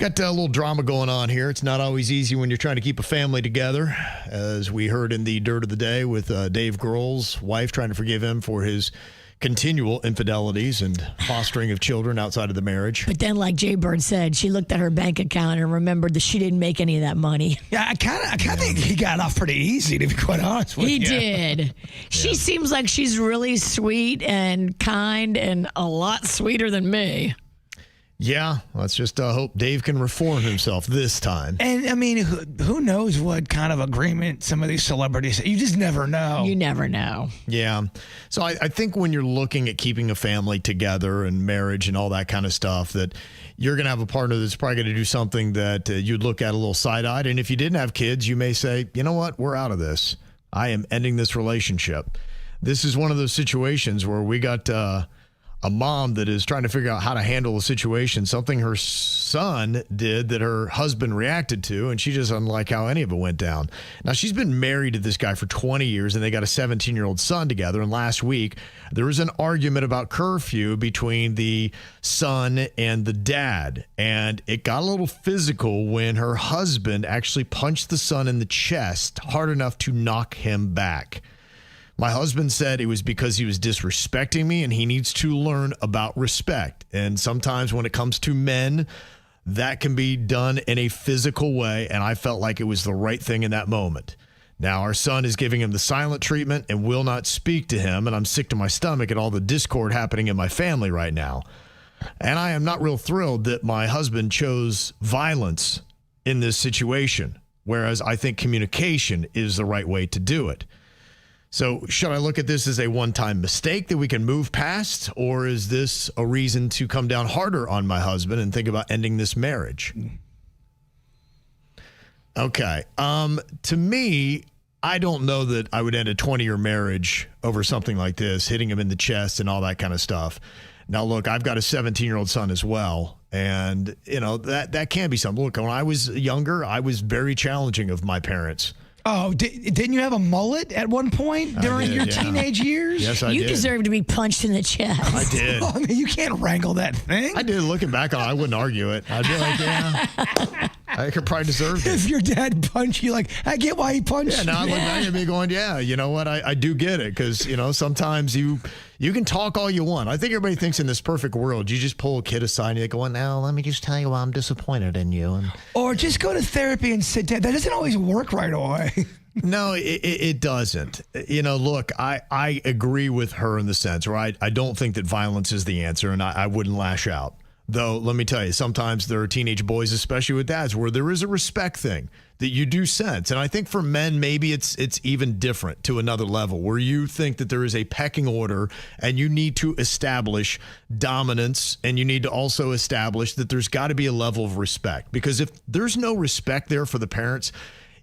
Got a little drama going on here. It's not always easy when you're trying to keep a family together, as we heard in the Dirt of the Day with Dave Grohl's wife trying to forgive him for his continual infidelities and fostering of children outside of the marriage. But then, like Jay Bird said, she looked at her bank account and remembered that she didn't make any of that money. Yeah, I kind of think he got off pretty easy, to be quite honest with you. He did. She seems like she's really sweet and kind and a lot sweeter than me. Yeah, let's just hope Dave can reform himself this time. And, I mean, who knows what kind of agreement some of these celebrities... You just never know. You never know. Yeah. So I think when you're looking at keeping a family together and marriage and all that kind of stuff, that you're going to have a partner that's probably going to do something that you'd look at a little side-eyed. And if you didn't have kids, you may say, you know what, we're out of this. I am ending this relationship. This is one of those situations where we got... a mom that is trying to figure out how to handle a situation, something her son did that her husband reacted to, and she just doesn't like how any of it went down. Now, she's been married to this guy for 20 years, and they got a 17-year-old son together, and last week, there was an argument about curfew between the son and the dad, and it got a little physical when her husband actually punched the son in the chest hard enough to knock him back. My husband said it was because he was disrespecting me and he needs to learn about respect. And sometimes when it comes to men, that can be done in a physical way. And I felt like it was the right thing in that moment. Now, our son is giving him the silent treatment and will not speak to him. And I'm sick to my stomach at all the discord happening in my family right now. And I am not real thrilled that my husband chose violence in this situation, whereas I think communication is the right way to do it. So should I look at this as a one-time mistake that we can move past, or is this a reason to come down harder on my husband and think about ending this marriage? Okay. To me, I don't know that I would end a 20-year marriage over something like this, hitting him in the chest and all that kind of stuff. Now, look, I've got a 17-year-old son as well, and, you know, that can be something. Look, when I was younger, I was very challenging of my parents. Oh, didn't you have a mullet at one point during your teenage years? Yes, I did. You deserve to be punched in the chest. I did. I mean, you can't wrangle that thing. I did. Looking back on it, I wouldn't argue it. I'd be like, yeah, I could probably deserve it. If your dad punched you, like, I get why he punched you. Yeah, now I look back at me going, yeah, you know what? I do get it, because, you know, sometimes you can talk all you want. I think everybody thinks in this perfect world, you just pull a kid aside and you go, now let me just tell you why I'm disappointed in you. Or just go to therapy and sit down. That doesn't always work right away. No, it doesn't. You know, look, I agree with her in the sense where I don't think that violence is the answer, and I wouldn't lash out. Though, let me tell you, sometimes there are teenage boys, especially with dads, where there is a respect thing that you do sense. And I think for men, maybe it's even different to another level, where you think that there is a pecking order and you need to establish dominance, and you need to also establish that there's got to be a level of respect. Because if there's no respect there for the parents,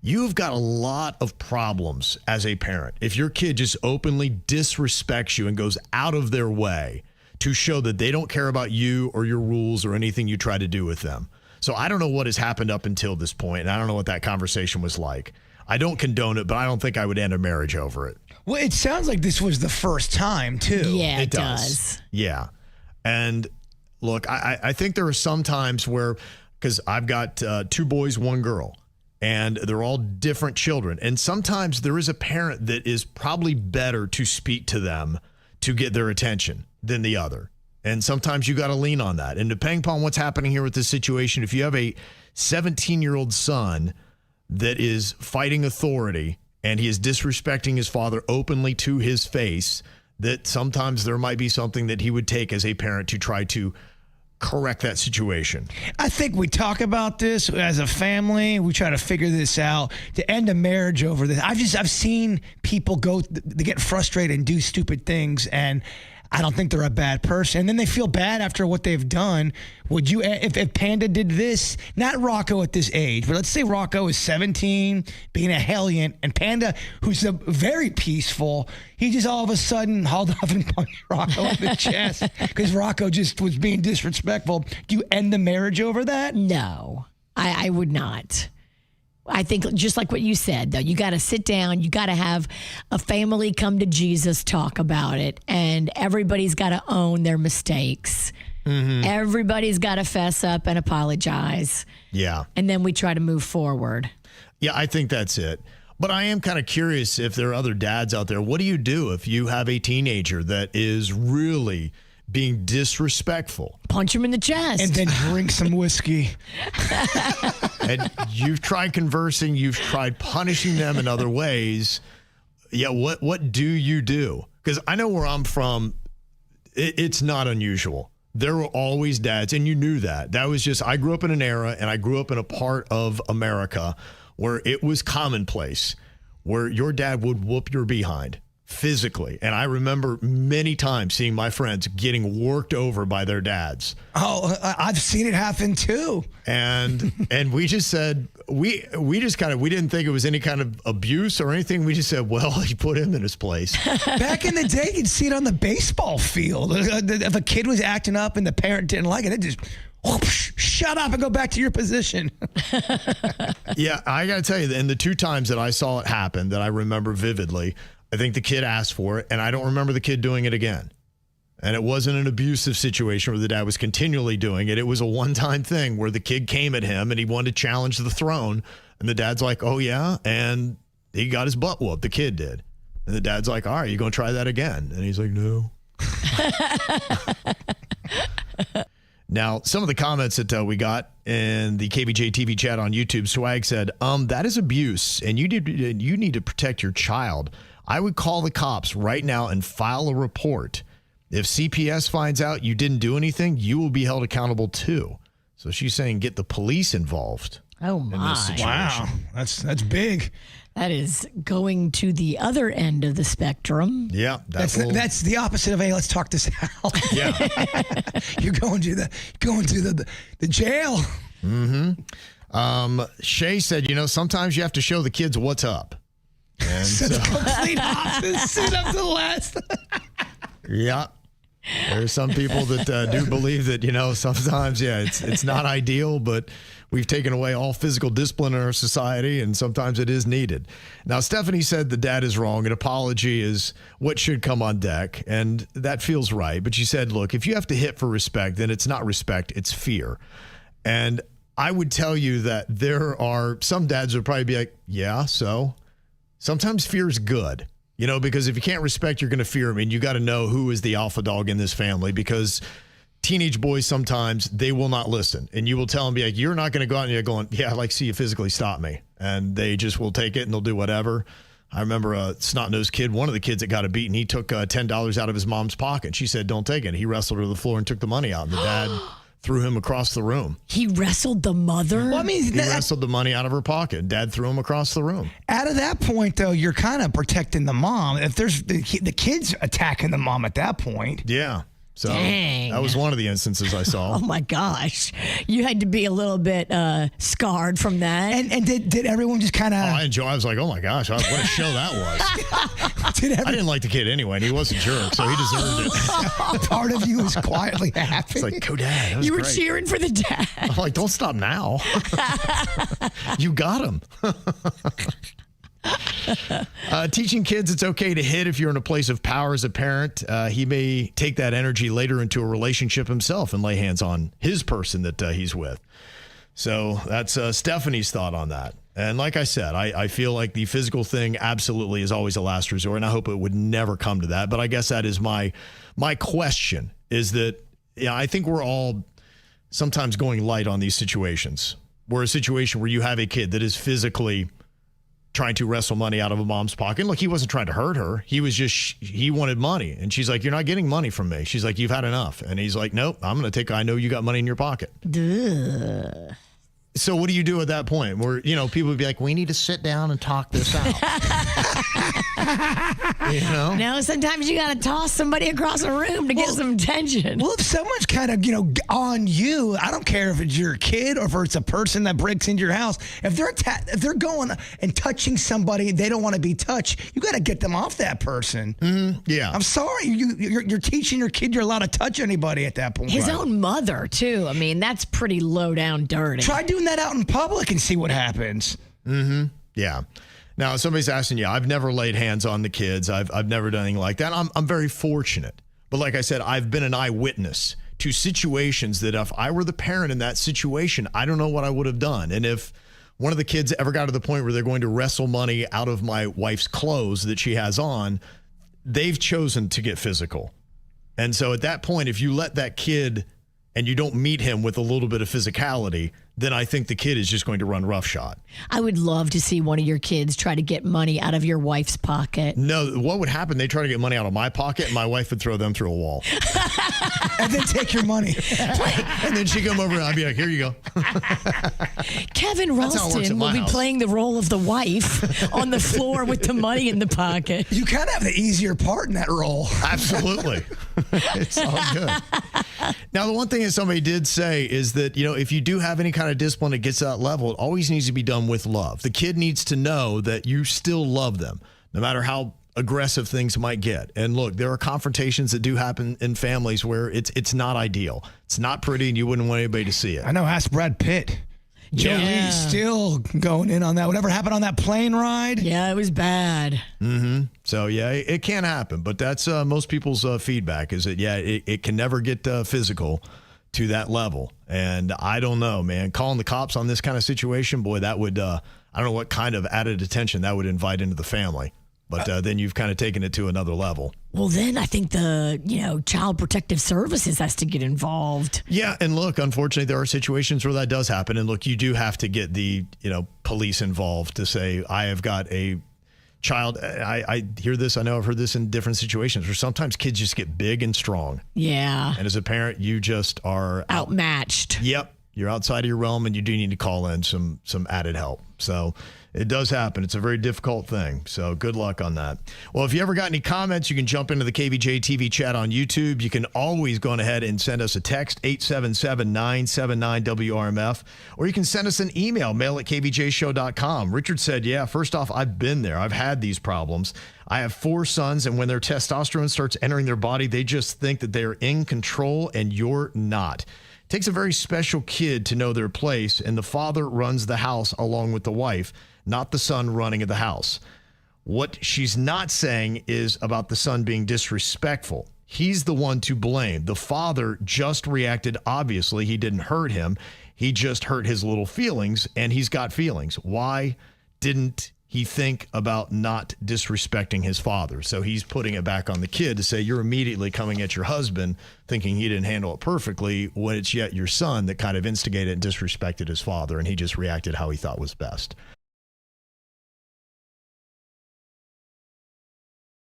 you've got a lot of problems as a parent. If your kid just openly disrespects you and goes out of their way to show that they don't care about you or your rules or anything you try to do with them. So I don't know what has happened up until this point, and I don't know what that conversation was like. I don't condone it, but I don't think I would end a marriage over it. Well, it sounds like this was the first time, too. Yeah, it does. Yeah. And look, I think there are some times where, because I've got 2 boys, 1 girl, and they're all different children. And sometimes there is a parent that is probably better to speak to them to get their attention than the other. And sometimes you got to lean on that. And depending upon what's happening here with this situation, if you have a 17-year-old son that is fighting authority and he is disrespecting his father openly to his face, that sometimes there might be something that he would take as a parent to try to correct that situation. I think we talk about this as a family. We try to figure this out. To end a marriage over this, I've seen people they get frustrated and do stupid things, and I don't think they're a bad person. And then they feel bad after what they've done. Would you, if Panda did this, not Rocco at this age, but let's say Rocco is 17, being a hellion, and Panda, who's very peaceful, he just all of a sudden hauled off and punched Rocco in the chest because Rocco just was being disrespectful. Do you end the marriage over that? No, I would not. I think just like what you said, though, you got to sit down. You got to have a family come to Jesus, talk about it, and everybody's got to own their mistakes. Everybody's got to fess up and apologize. Yeah. And then we try to move forward. Yeah, I think that's it. But I am kind of curious if there are other dads out there. What do you do if you have a teenager that is really being disrespectful? Punch him in the chest. And then drink some whiskey. And you've tried conversing, you've tried punishing them in other ways. Yeah, what do you do? Because I know where I'm from, it's not unusual. There were always dads, and you knew that. That was just, I grew up in an era, and I grew up in a part of America where it was commonplace, where your dad would whoop your behind physically. And I remember many times seeing my friends getting worked over by their dads. Oh, I've seen it happen too. And we just said, we didn't think it was any kind of abuse or anything. We just said, well, he put him in his place. Back in the day, you'd see it on the baseball field. If a kid was acting up and the parent didn't like it, it just, whoosh, shut up and go back to your position. Yeah, I got to tell you, in the 2 times that I saw it happen that I remember vividly, I think the kid asked for it, and I don't remember the kid doing it again. And it wasn't an abusive situation where the dad was continually doing it. It was a one-time thing where the kid came at him and he wanted to challenge the throne. And the dad's like, oh, yeah? And he got his butt whooped. The kid did. And the dad's like, all right, you going to try that again? And he's like, no. Now, some of the comments that we got in the KBJ TV chat on YouTube, Swag said, that is abuse, and you need to protect your child. I would call the cops right now and file a report. If CPS finds out you didn't do anything, you will be held accountable too. So she's saying get the police involved. Oh, my. Wow, that's big. That is going to the other end of the spectrum. Yeah. That's the opposite of, hey, let's talk this out. Yeah. You're going to the jail. Mm-hmm. Shay said, sometimes you have to show the kids what's up. And so the complete opposite of the last. Yeah. There's some people that do believe that, sometimes, it's not ideal, but we've taken away all physical discipline in our society, and sometimes it is needed. Now, Stephanie said the dad is wrong. An apology is what should come on deck, and that feels right. But she said, look, if you have to hit for respect, then it's not respect, it's fear. And I would tell you that there are some dads who would probably be like, yeah, so sometimes fear is good. Because if you can't respect, you're going to fear him. And you got to know who is the alpha dog in this family, because teenage boys, sometimes they will not listen. And you will tell them, be like, you're not going to go out and you're going, yeah, I'd like to see you physically stop me. And they just will take it and they'll do whatever. I remember a snot-nosed kid, one of the kids that got a beating, he took $10 out of his mom's pocket. She said, don't take it. He wrestled her to the floor and took the money out. And the dad threw him across the room. He wrestled the mother? Well, I mean, he wrestled the money out of her pocket. Dad threw him across the room. Out of that point, though, you're kind of protecting the mom. If there's the kids attacking the mom at that point. Yeah. So Dang. That was one of the instances I saw. Oh, my gosh. You had to be a little bit scarred from that. And did everyone just kind of... I was like, oh, my gosh, what a show that was. I didn't like the kid anyway, and he was a jerk, so he deserved it. Part of you was quietly happy. It's like, go dad, that was You were great. cheering for the dad. I'm like, don't stop now. You got him. Teaching kids it's okay to hit if you're in a place of power as a parent. He may take that energy later into a relationship himself and lay hands on his person that he's with. So that's Stephanie's thought on that. And like I said, I feel like the physical thing absolutely is always a last resort, and I hope it would never come to that. But I guess that is my question, is that I think we're all sometimes going light on these situations. We're a situation where you have a kid that is physically trying to wrestle money out of a mom's pocket. And look, he wasn't trying to hurt her. He was just, he wanted money. And she's like, you're not getting money from me. She's like, you've had enough. And he's like, nope, I'm going to take, I know you got money in your pocket. Duh. So what do you do at that point where, people would be like, we need to sit down and talk this out. No, sometimes you got to toss somebody across a room to get some attention. Well, if someone's kind of, on you, I don't care if it's your kid or if it's a person that breaks into your house. If they're going and touching somebody they don't want to be touched, you got to get them off that person. Yeah. I'm sorry. You're teaching your kid you're allowed to touch anybody at that point. His own mother, too. I mean, that's pretty low down dirty. Try doing that out in public and see what happens. Yeah. Now, somebody's asking, I've never laid hands on the kids. I've never done anything like that. I'm very fortunate. But like I said, I've been an eyewitness to situations that if I were the parent in that situation, I don't know what I would have done. And if one of the kids ever got to the point where they're going to wrestle money out of my wife's clothes that she has on, they've chosen to get physical. And so at that point, if you let that kid and you don't meet him with a little bit of physicality, then I think the kid is just going to run roughshod. I would love to see one of your kids try to get money out of your wife's pocket. No, what would happen? They try to get money out of my pocket, and my wife would throw them through a wall. And then take your money. And then she'd come over and I'd be like, here you go. Kevin That's how it works Ralston at will my be house. playing the role of the wife on the floor with the money in the pocket. You kind of have the easier part in that role. Absolutely. It's all good. Now, the one thing that somebody did say is that, if you do have any kind of discipline that gets to that level, it always needs to be done with love. The kid needs to know that you still love them, no matter how aggressive things might get. And look, there are confrontations that do happen in families where it's not ideal. It's not pretty, and you wouldn't want anybody to see it. I know, ask Brad Pitt. Jolie's still going in on that. Whatever happened on that plane ride? Yeah, it was bad. So, yeah, it can happen. But that's most people's feedback is that, it can never get physical to that level. And I don't know, man. Calling the cops on this kind of situation, boy, that would, I don't know what kind of added attention that would invite into the family. But then you've kind of taken it to another level. Well, then I think the, Child Protective Services has to get involved. Yeah, and look, unfortunately, there are situations where that does happen. And look, you do have to get the, police involved to say, I have got a child. I hear this. I know I've heard this in different situations where sometimes kids just get big and strong. Yeah. And as a parent, you just are Outmatched. Yep. You're outside of your realm, and you do need to call in some added help. So it does happen. It's a very difficult thing. So good luck on that. Well, if you ever got any comments, you can jump into the KVJ TV chat on YouTube. You can always go ahead and send us a text, 877-979-WRMF, or you can send us an email, mail@kvjshow.com. Richard said, yeah, first off, I've been there. I've had these problems. I have 4 sons, and when their testosterone starts entering their body, they just think that they're in control, and you're not. It takes a very special kid to know their place, and the father runs the house along with the wife, not the son running the house. What she's not saying is about the son being disrespectful. He's the one to blame. The father just reacted. Obviously, he didn't hurt him. He just hurt his little feelings, and he's got feelings. Why didn't he think about not disrespecting his father? So he's putting it back on the kid to say, you're immediately coming at your husband thinking he didn't handle it perfectly, when it's yet your son that kind of instigated and disrespected his father, and he just reacted how he thought was best.